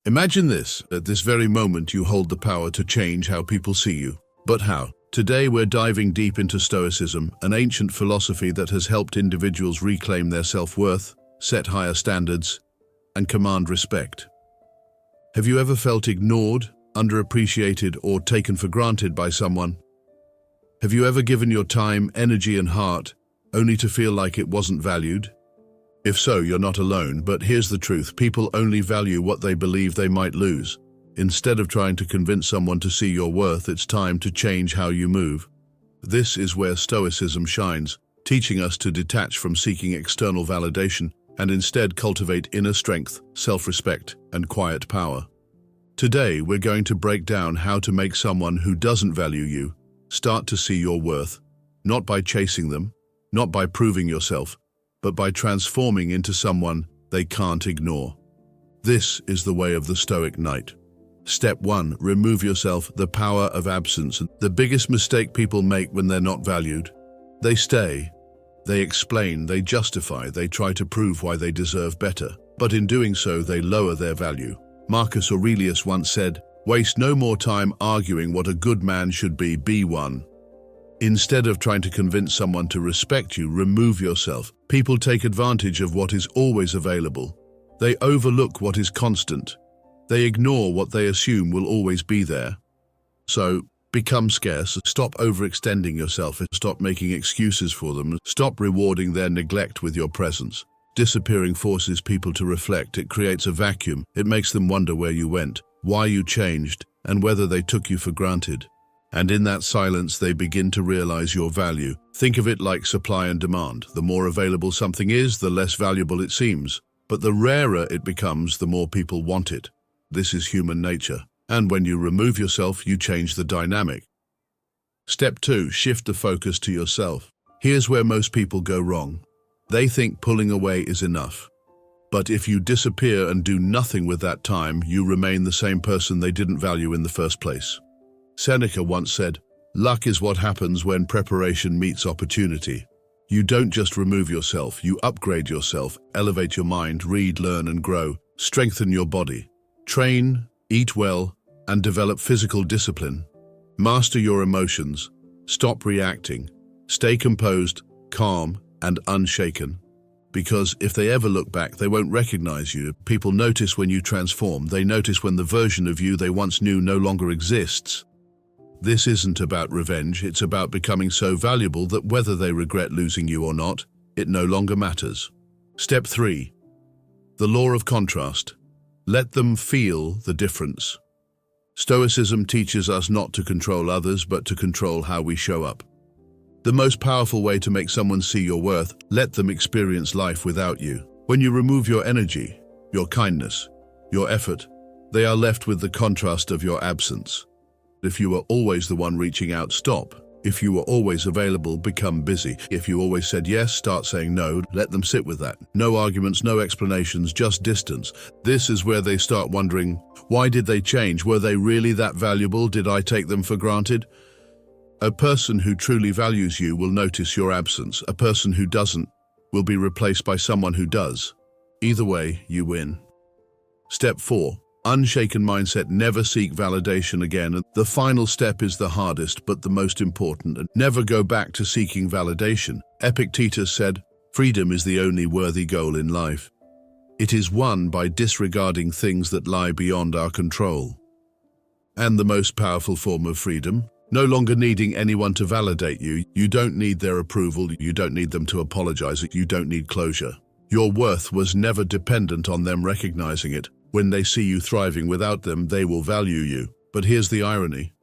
Imagine this: at this very moment you hold the power to change how people see you. But how? Today we're diving deep into Stoicism, an ancient philosophy that has helped individuals reclaim their self-worth, set higher standards, and command respect. Have you ever felt ignored, underappreciated, or taken for granted by someone? Have you ever given your time, energy, and heart only to feel like it wasn't valued? If so, you're not alone, but here's the truth: people only value what they believe they might lose. Instead of trying to convince someone to see your worth, it's time to change how you move. This is where Stoicism shines, teaching us to detach from seeking external validation and instead cultivate inner strength, self-respect, and quiet power. Today, we're going to break down how to make someone who doesn't value you start to see your worth, not by chasing them, not by proving yourself, but by transforming into someone they can't ignore. This is the way of the Stoic Knight. Step 1. Remove yourself, the power of absence. The biggest mistake people make when they're not valued: they stay, they explain, they justify, they try to prove why they deserve better. But in doing so, they lower their value. Marcus Aurelius once said, "Waste no more time arguing what a good man should be one." Instead of trying to convince someone to respect you, remove yourself. People take advantage of what is always available. They overlook what is constant. They ignore what they assume will always be there. So, become scarce. Stop overextending yourself. Stop making excuses for them. Stop rewarding their neglect with your presence. Disappearing forces people to reflect. It creates a vacuum. It makes them wonder where you went, why you changed, and whether they took you for granted. And in that silence, they begin to realize your value. Think of it like supply and demand. The more available something is, the less valuable it seems. But the rarer it becomes, the more people want it. This is human nature. And when you remove yourself, you change the dynamic. Step 2. Shift the focus to yourself. Here's where most people go wrong. They think pulling away is enough. But if you disappear and do nothing with that time, you remain the same person they didn't value in the first place. Seneca once said, "Luck is what happens when preparation meets opportunity." You don't just remove yourself, you upgrade yourself, elevate your mind, read, learn, and grow, strengthen your body. Train, eat well, and develop physical discipline. Master your emotions. Stop reacting. Stay composed, calm, and unshaken. Because if they ever look back, they won't recognize you. People notice when you transform. They notice when the version of you they once knew no longer exists. This isn't about revenge. It's about becoming so valuable that whether they regret losing you or not, it no longer matters. Step 3. The law of contrast. Let them feel the difference. Stoicism teaches us not to control others, but to control how we show up. The most powerful way to make someone see your worth: let them experience life without you. When you remove your energy, your kindness, your effort, they are left with the contrast of your absence. If you were always the one reaching out, stop. If you were always available, become busy. If you always said yes, start saying no. Let them sit with that. No arguments, no explanations, just distance. This is where they start wondering, why did they change? Were they really that valuable? Did I take them for granted? A person who truly values you will notice your absence. A person who doesn't will be replaced by someone who does. Either way, you win. Step 4. Unshaken mindset. Never seek validation again. The final step is the hardest, but the most important. Never go back to seeking validation. Epictetus said, "Freedom is the only worthy goal in life. It is won by disregarding things that lie beyond our control." And the most powerful form of freedom? No longer needing anyone to validate you. You don't need their approval. You don't need them to apologize. You don't need closure. Your worth was never dependent on them recognizing it. When they see you thriving without them, they will value you. But here's the irony.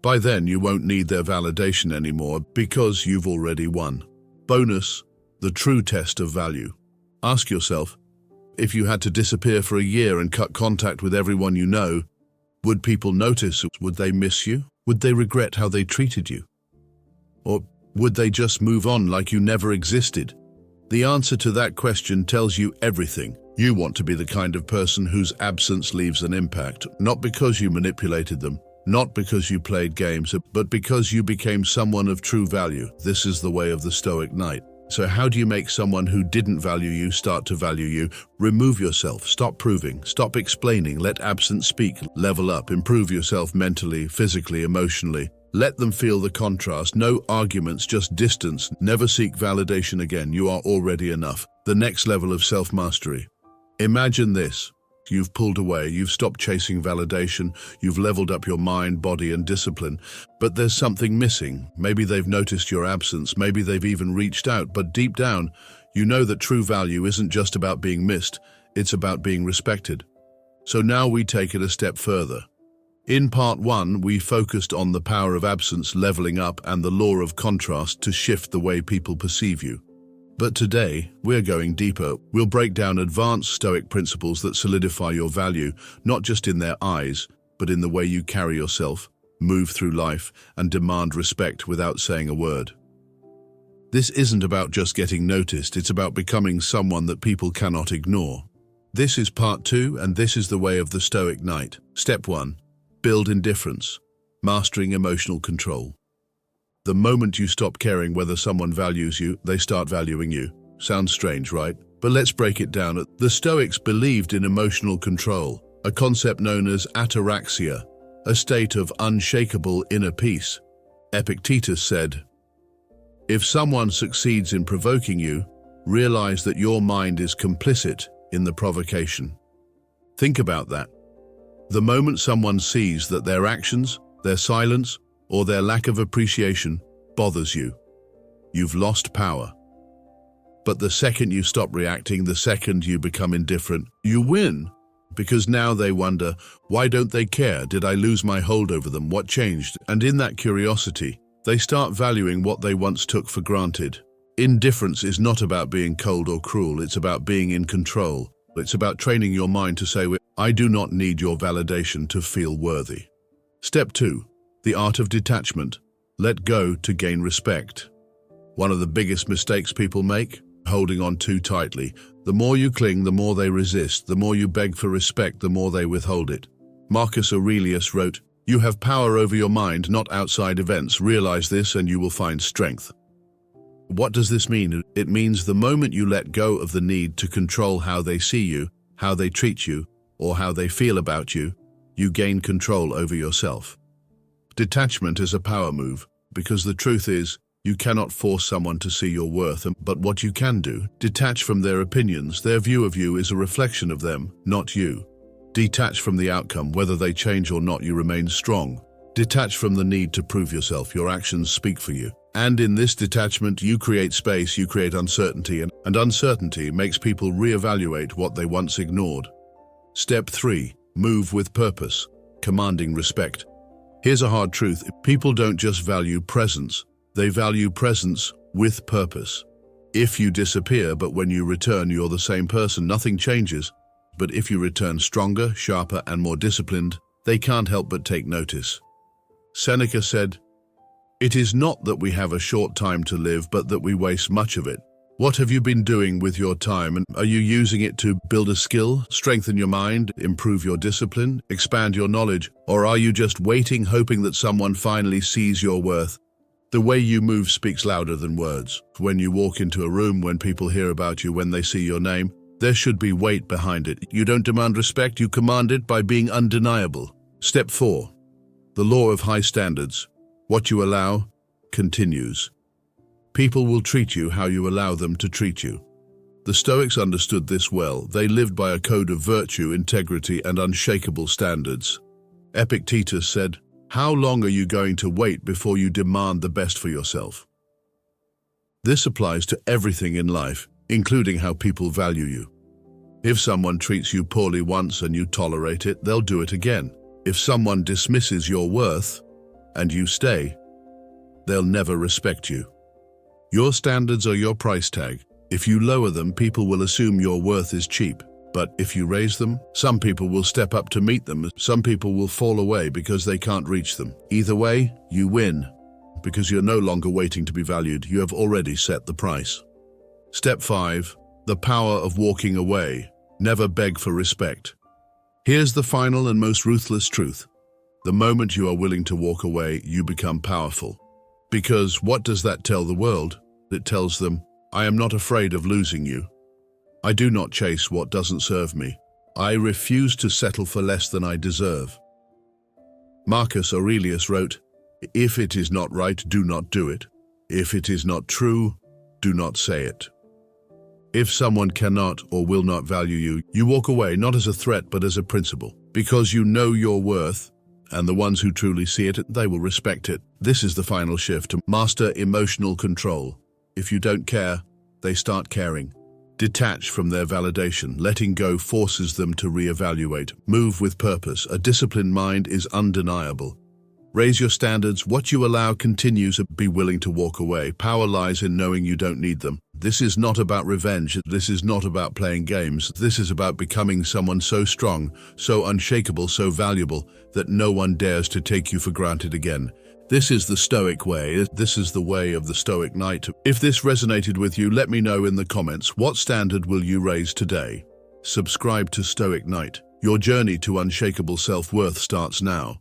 By then, you won't need their validation anymore because you've already won. Bonus, the true test of value. Ask yourself, if you had to disappear for a year and cut contact with everyone you know, would people notice? Would they miss you? Would they regret how they treated you? Or would they just move on like you never existed? The answer to that question tells you everything. You want to be the kind of person whose absence leaves an impact, not because you manipulated them, not because you played games, but because you became someone of true value. This is the way of the Stoic Knight. So how do you make someone who didn't value you start to value you? Remove yourself, stop proving, stop explaining, let absence speak, level up, improve yourself mentally, physically, emotionally. Let them feel the contrast, no arguments, just distance. Never seek validation again, you are already enough. The next level of self-mastery. Imagine this. You've pulled away, you've stopped chasing validation, you've leveled up your mind, body, and discipline. But there's something missing. Maybe they've noticed your absence, maybe they've even reached out, but deep down, you know that true value isn't just about being missed, it's about being respected. So now we take it a step further. In part 1, we focused on the power of absence, leveling up, and the law of contrast to shift the way people perceive you. But today, we're going deeper. We'll break down advanced Stoic principles that solidify your value, not just in their eyes, but in the way you carry yourself, move through life, and demand respect without saying a word. This isn't about just getting noticed, it's about becoming someone that people cannot ignore. This is part 2, and this is the way of the Stoic Knight. Step 1. Build indifference, mastering emotional control. The moment you stop caring whether someone values you, they start valuing you. Sounds strange, right? But let's break it down. The Stoics believed in emotional control, a concept known as ataraxia, a state of unshakable inner peace. Epictetus said, "If someone succeeds in provoking you, realize that your mind is complicit in the provocation." Think about that. The moment someone sees that their actions, their silence, or their lack of appreciation bothers you, you've lost power. But the second you stop reacting, the second you become indifferent, you win. Because now they wonder, why don't they care? Did I lose my hold over them? What changed? And in that curiosity, they start valuing what they once took for granted. Indifference is not about being cold or cruel, it's about being in control. It's about training your mind to say, I do not need your validation to feel worthy. Step 2. The art of detachment. Let go to gain respect. One of the biggest mistakes people make? Holding on too tightly. The more you cling, the more they resist. The more you beg for respect, the more they withhold it. Marcus Aurelius wrote, "You have power over your mind, not outside events. Realize this and you will find strength." What does this mean? It means the moment you let go of the need to control how they see you, how they treat you, or how they feel about you, you gain control over yourself. Detachment is a power move, because the truth is, you cannot force someone to see your worth, but what you can do, detach from their opinions. Their view of you is a reflection of them, not you. Detach from the outcome, whether they change or not, you remain strong. Detach from the need to prove yourself, your actions speak for you. And in this detachment, you create space, you create uncertainty, and uncertainty makes people reevaluate what they once ignored. Step 3. Move with purpose, commanding respect. Here's a hard truth. People don't just value presence, they value presence with purpose. If you disappear, but when you return, you're the same person, nothing changes. But if you return stronger, sharper, and more disciplined, they can't help but take notice. Seneca said, "It is not that we have a short time to live, but that we waste much of it." What have you been doing with your time? And are you using it to build a skill, strengthen your mind, improve your discipline, expand your knowledge? Or are you just waiting, hoping that someone finally sees your worth? The way you move speaks louder than words. When you walk into a room, when people hear about you, when they see your name, there should be weight behind it. You don't demand respect, you command it by being undeniable. Step 4. The law of high standards. What you allow continues. People will treat you how you allow them to treat you. The Stoics understood this well. They lived by a code of virtue, integrity, and unshakable standards. Epictetus said, "How long are you going to wait before you demand the best for yourself?" This applies to everything in life, including how people value you. If someone treats you poorly once and you tolerate it, they'll do it again. If someone dismisses your worth and you stay, they'll never respect you. Your standards are your price tag. If you lower them, people will assume your worth is cheap. But if you raise them, some people will step up to meet them. Some people will fall away because they can't reach them. Either way, you win, because you're no longer waiting to be valued. You have already set the price. Step 5. The power of walking away. Never beg for respect. Here's the final and most ruthless truth. The moment you are willing to walk away, you become powerful. Because what does that tell the world? It tells them, I am not afraid of losing you. I do not chase what doesn't serve me. I refuse to settle for less than I deserve. Marcus Aurelius wrote, "If it is not right, do not do it. If it is not true, do not say it." If someone cannot or will not value you, you walk away not as a threat but as a principle, because you know your worth, and the ones who truly see it, they will respect it. This is the final shift to master emotional control. If you don't care, they start caring. Detach from their validation. Letting go forces them to reevaluate. Move with purpose. A disciplined mind is undeniable. Raise your standards. What you allow continues. Be willing to walk away. Power lies in knowing you don't need them. This is not about revenge. This is not about playing games. This is about becoming someone so strong, so unshakable, so valuable, that no one dares to take you for granted again. This is the Stoic way. This is the way of the Stoic Knight. If this resonated with you, let me know in the comments. What standard will you raise today? Subscribe to Stoic Knight. Your journey to unshakable self-worth starts now.